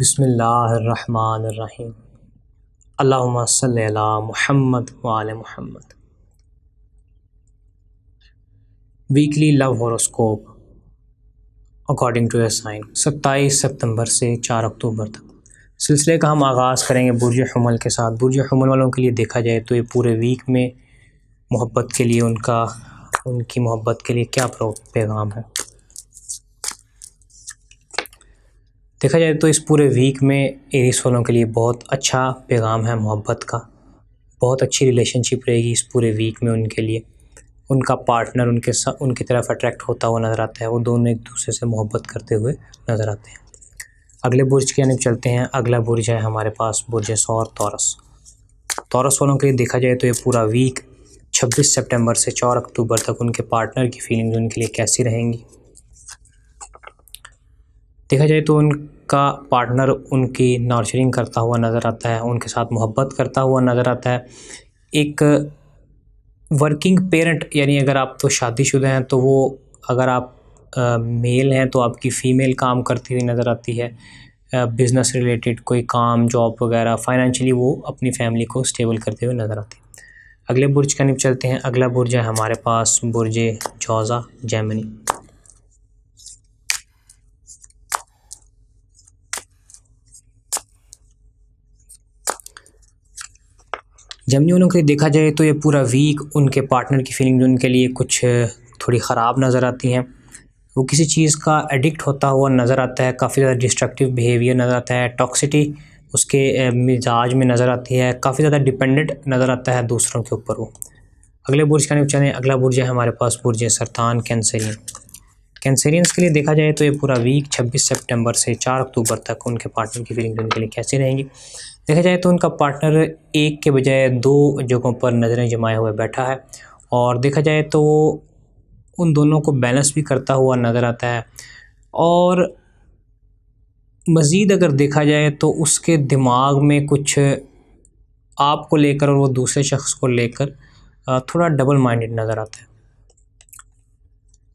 बिस्मिल्लाहिर्रहमानिर्रहीम। अल्लाहुम्मा सल्लि अला मुहम्मद व आले Muhammad. Weekly love horoscope according to your sign 27 सितंबर से 4 अक्टूबर तक सिलसिले का हम आगाज़ करेंगे बुर्ज हुमल के साथ। बुर्ज हुमल वालों के लिए देखा जाए तो ये पूरे वीक में मोहब्बत के लिए उनकी मोहब्बत के लिए क्या पैगाम है। देखा जाए तो इस पूरे वीक में एरीज वालों के लिए बहुत अच्छा पैगाम है मोहब्बत का। बहुत अच्छी रिलेशनशिप रहेगी इस पूरे वीक में उनके लिए। उनका पार्टनर उनकी तरफ अट्रैक्ट होता हुआ नज़र आता है। वो दोनों एक दूसरे से मोहब्बत करते हुए नज़र आते हैं। अगले बुर्ज की जानिब चलते हैं। अगला बुर्ज है हमारे पास बुर्ज सौर तौरस। तौरस वालों के लिए देखा जाए तो ये पूरा वीक 26 सितंबर से 4 अक्टूबर तक उनके पार्टनर की फीलिंग्स उनके लिए कैसी रहेंगी। देखा जाए तो उनका पार्टनर उनकी नर्चरिंग करता हुआ नज़र आता है, उनके साथ मोहब्बत करता हुआ नज़र आता है। एक वर्किंग पेरेंट यानी अगर आप तो शादीशुदा हैं तो वो, अगर आप मेल हैं तो आपकी फ़ीमेल काम करती हुई नज़र आती है। बिज़नेस रिलेटेड कोई काम, जॉब वगैरह, फाइनेंशियली वो अपनी फैमिली को स्टेबल करते हुए नज़र आती है। अगले बुर्ज का निब चलते हैं। अगला बुर्ज है हमारे पास बुर्ज जौज़ा जेमिनी। जेमिनी वालों के लिए देखा जाए तो ये पूरा वीक उनके पार्टनर की फीलिंग्स उनके लिए कुछ थोड़ी ख़राब नज़र आती हैं। वो किसी चीज़ का एडिक्ट होता हुआ नज़र आता है। काफ़ी ज़्यादा डिस्ट्रक्टिव बिहेवियर नज़र आता है। टॉक्सिटी उसके मिजाज में नज़र आती है। काफ़ी ज़्यादा डिपेंडेंट नज़र आता है दूसरों के ऊपर वो। अगले बुर्ज का चलें। अगला बुर्ज है हमारे पास बुर्ज सरतान कैंसरियन। कैंसरियंस के लिए देखा जाए तो ये पूरा वीक 26 सितंबर से 4 अक्टूबर तक उनके पार्टनर की फीलिंग्स उनके लिए कैसी रहेंगी। देखा जाए तो उनका पार्टनर एक के बजाय 2 जगहों पर नज़रें जमाए हुए बैठा है और देखा जाए तो वो उन दोनों को बैलेंस भी करता हुआ नज़र आता है। और मज़ीद अगर देखा जाए तो उसके दिमाग में कुछ आपको लेकर और वो दूसरे शख्स को लेकर थोड़ा डबल माइंडेड नज़र आता है।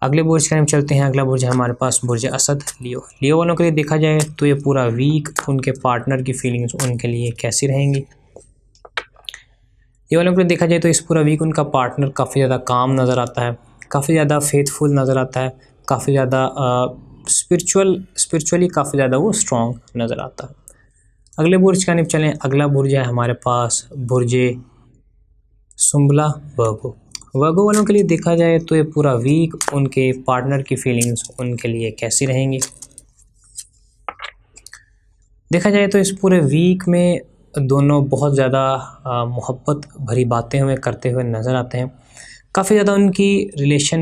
अगले बुर्ज के हम चलते हैं। अगला बुर्ज है हमारे पास बुर्ज असद लियो। लियो वालों के लिए देखा जाए तो ये पूरा वीक उनके पार्टनर की फीलिंग्स उनके लिए कैसी रहेंगी। लियो वालों के लिए देखा जाए तो इस पूरा वीक उनका पार्टनर काफ़ी ज़्यादा काम नज़र आता है, काफ़ी ज़्यादा फेथफुल नज़र आता है, काफ़ी ज़्यादा स्पिरिचुअली काफ़ी ज़्यादा वो स्ट्रॉन्ग नज़र आता है। अगले बुर्ज का निब चलें। अगला बुर्ज है हमारे पास बुर्ज सुंबला वर्गो। वर्गो वालों के लिए देखा जाए तो ये पूरा वीक उनके पार्टनर की फीलिंग्स उनके लिए कैसी रहेंगी। देखा जाए तो इस पूरे वीक में दोनों बहुत ज़्यादा मोहब्बत भरी बातें हमें करते हुए नज़र आते हैं। काफ़ी ज़्यादा उनकी रिलेशन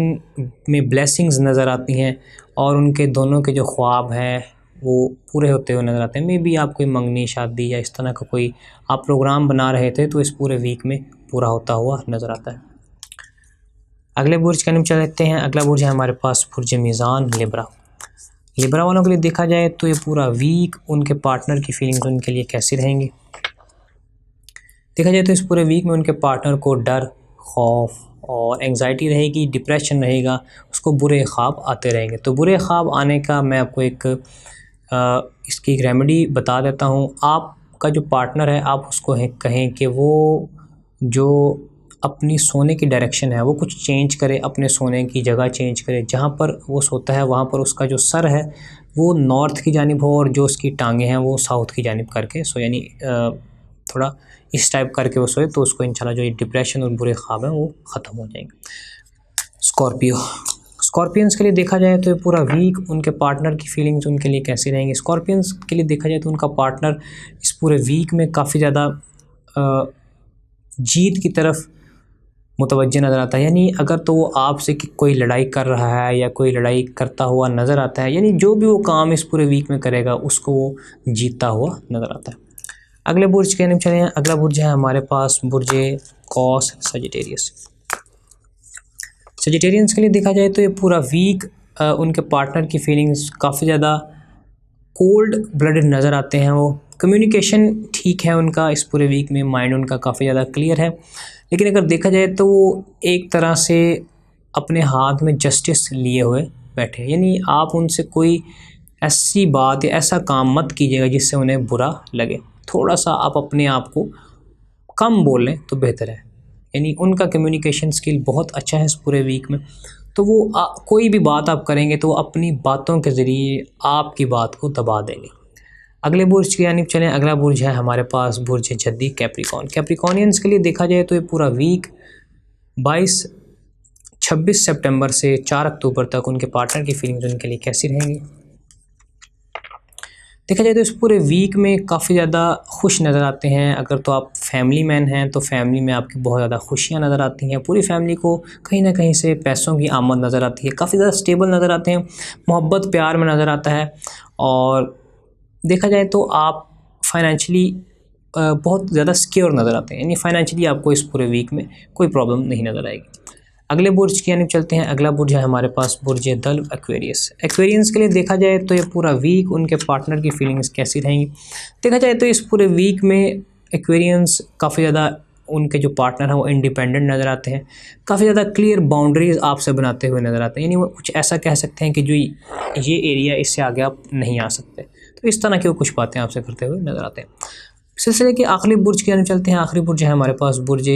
में ब्लेसिंग्स नज़र आती हैं और उनके दोनों के जो ख्वाब हैं वो पूरे होते हुए नज़र आते हैं। मे बी आप कोई मंगनी, शादी या इस तरह का कोई आप प्रोग्राम बना रहे थे तो इस पूरे वीक में पूरा होता हुआ नज़र आता है। अगले बुर्ज का निब चलते हैं। अगला बुर्ज है हमारे पास बुर्ज मीज़ान लिब्रा। लिब्रा वालों के लिए देखा जाए तो ये पूरा वीक उनके पार्टनर की फीलिंग्स उनके लिए कैसी रहेंगी। देखा जाए तो इस पूरे वीक में उनके पार्टनर को डर, खौफ और एंग्जाइटी रहेगी, डिप्रेशन रहेगा, उसको बुरे ख्वाब आते रहेंगे। तो बुरे ख्वाब आने का मैं आपको इसकी एक रेमेडी बता देता हूँ। आपका जो पार्टनर है आप उसको कहें कि वो जो अपनी सोने की डायरेक्शन है वो कुछ चेंज करे, अपने सोने की जगह चेंज करे। जहाँ पर वो सोता है वहाँ पर उसका जो सर है वो नॉर्थ की जानिब हो और जो उसकी टांगें हैं वो साउथ की जानिब करके सो, यानी थोड़ा इस टाइप करके वो सोए तो उसको इंशाल्लाह जो ये डिप्रेशन और बुरे ख्वाब हैं वो ख़त्म हो जाएंगे। स्कॉर्पियंस के लिए देखा जाए तो ये पूरा वीक उनके पार्टनर की फीलिंग्स उनके लिए कैसी रहेंगी। स्कॉर्पियंस के लिए देखा जाए तो उनका पार्टनर इस पूरे वीक में काफ़ी ज़्यादा जीत की तरफ मुतवज्जे नज़र आता है। यानी अगर तो वो आपसे कोई लड़ाई कर रहा है या कोई लड़ाई करता हुआ नज़र आता है, यानी जो भी वो काम इस पूरे वीक में करेगा उसको वो जीतता हुआ नज़र आता है। अगले बुर्ज के निब चले हैं। अगला बुर्ज है हमारे पास बुर्ज कॉस सजिटेरियस। सजिटेरियंस के लिए देखा जाए तो ये पूरा वीक उनके पार्टनर की फीलिंग्स काफ़ी ज़्यादा कोल्ड ब्लडेड नज़र आते हैं। वो कम्युनिकेशन ठीक है उनका इस पूरे वीक में, माइंड उनका काफ़ी ज़्यादा क्लियर है। लेकिन अगर देखा जाए तो वो एक तरह से अपने हाथ में जस्टिस लिए हुए बैठे, यानी आप उनसे कोई ऐसी बात या ऐसा काम मत कीजिएगा जिससे उन्हें बुरा लगे। थोड़ा सा आप अपने आप को कम बोलें तो बेहतर है। यानी उनका कम्युनिकेशन स्किल बहुत अच्छा है इस पूरे वीक में, तो वो कोई भी बात आप करेंगे तो वो अपनी बातों के ज़रिए आपकी बात को दबा देंगे। अगले बुर्ज की जानिब चलें। अगला बुर्ज है हमारे पास बुर्ज जद्दी कैप्रिकॉर्न। कैप्रिकॉर्नियंस के लिए देखा जाए तो ये पूरा वीक 26 सितंबर से 4 अक्टूबर तक उनके पार्टनर की फीलिंग्स उनके लिए कैसी रहेंगी। देखा जाए तो इस पूरे वीक में काफ़ी ज़्यादा खुश नज़र आते हैं। अगर तो आप फैमिली मैन हैं तो फैमिली में आपकी बहुत ज़्यादा खुशियाँ नज़र आती हैं। पूरी फैमिली को कहीं ना कहीं से पैसों की आमद नज़र आती है। काफ़ी ज़्यादा स्टेबल नज़र आते हैं, मोहब्बत प्यार में नज़र आता है। और देखा जाए तो आप फाइनेंशियली बहुत ज़्यादा सिक्योर नज़र आते हैं, यानी फाइनेंशियली आपको इस पूरे वीक में कोई प्रॉब्लम नहीं नज़र आएगी। अगले बुर्ज की यानी चलते हैं। अगला बुर्ज है हमारे पास बुर्ज दल्व एक्वेरियस। एक्वेरियंस के लिए देखा जाए तो ये पूरा वीक उनके पार्टनर की फीलिंग्स कैसी रहेंगी। देखा जाए तो इस पूरे वीक में एक्वेरियंस काफ़ी ज़्यादा उनके जो पार्टनर हैं वो इंडिपेंडेंट नज़र आते हैं, काफ़ी ज़्यादा क्लियर बाउंड्रीज़ आपसे बनाते हुए नज़र आते हैं। यानी वो कुछ ऐसा कह सकते हैं कि जो ये एरिया इससे आगे आप नहीं आ सकते, तो इस तरह की वो कुछ बातें आपसे करते हुए नज़र आते हैं। सिलसिले के आखिरी बुर्ज की तरफ चलते हैं। आखिरी बुर्ज है हमारे पास बुर्ज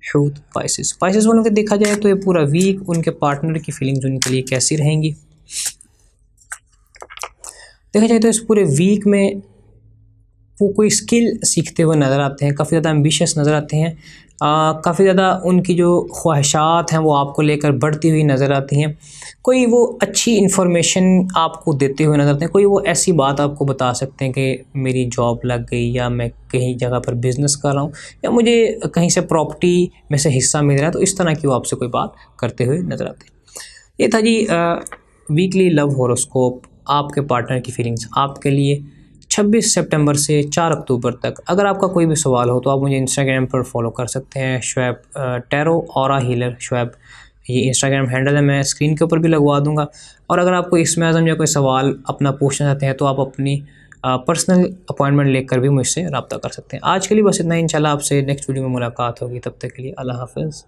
हूत पाइसेस। पाइसेस वालों के देखा जाए तो ये पूरा वीक उनके पार्टनर की फीलिंग्स उनके लिए कैसी रहेंगी। देखा जाए तो इस पूरे वीक में वो कोई स्किल सीखते हुए नज़र आते हैं, काफ़ी ज़्यादा एम्बिशियस नज़र आते हैं, काफ़ी ज़्यादा उनकी जो ख्वाहिशात हैं वो आपको लेकर बढ़ती हुई नज़र आती हैं। कोई वो अच्छी इन्फॉर्मेशन आपको देते हुए नज़र आते हैं, कोई वो ऐसी बात आपको बता सकते हैं कि मेरी जॉब लग गई, या मैं कहीं जगह पर बिज़नेस कर रहा हूँ, या मुझे कहीं से प्रॉपर्टी में से हिस्सा मिल रहा है। तो इस तरह की वो आपसे कोई बात करते हुए नज़र आते हैं। ये था जी वीकली लव हॉरोस्कोप, आपके पार्टनर की फीलिंग्स आपके लिए 26 सितंबर से 4 अक्टूबर तक। अगर आपका कोई भी सवाल हो तो आप मुझे इंस्टाग्राम पर फॉलो कर सकते हैं, Shoaib tarot aura healer Shoaib, ये इंस्टाग्राम हैंडल है, मैं स्क्रीन के ऊपर भी लगवा दूंगा। और अगर आपको इसमें आज़म या कोई सवाल अपना पूछना चाहते हैं तो आप अपनी पर्सनल अपॉइंटमेंट लेकर भी मुझसे रब्ता कर सकते हैं। आज के लिए बस इतना ही। इंशाल्लाह आपसे नेक्स्ट वीडियो में मुलाकात होगी, तब तक के लिए अल्लाह हाफ़िज़।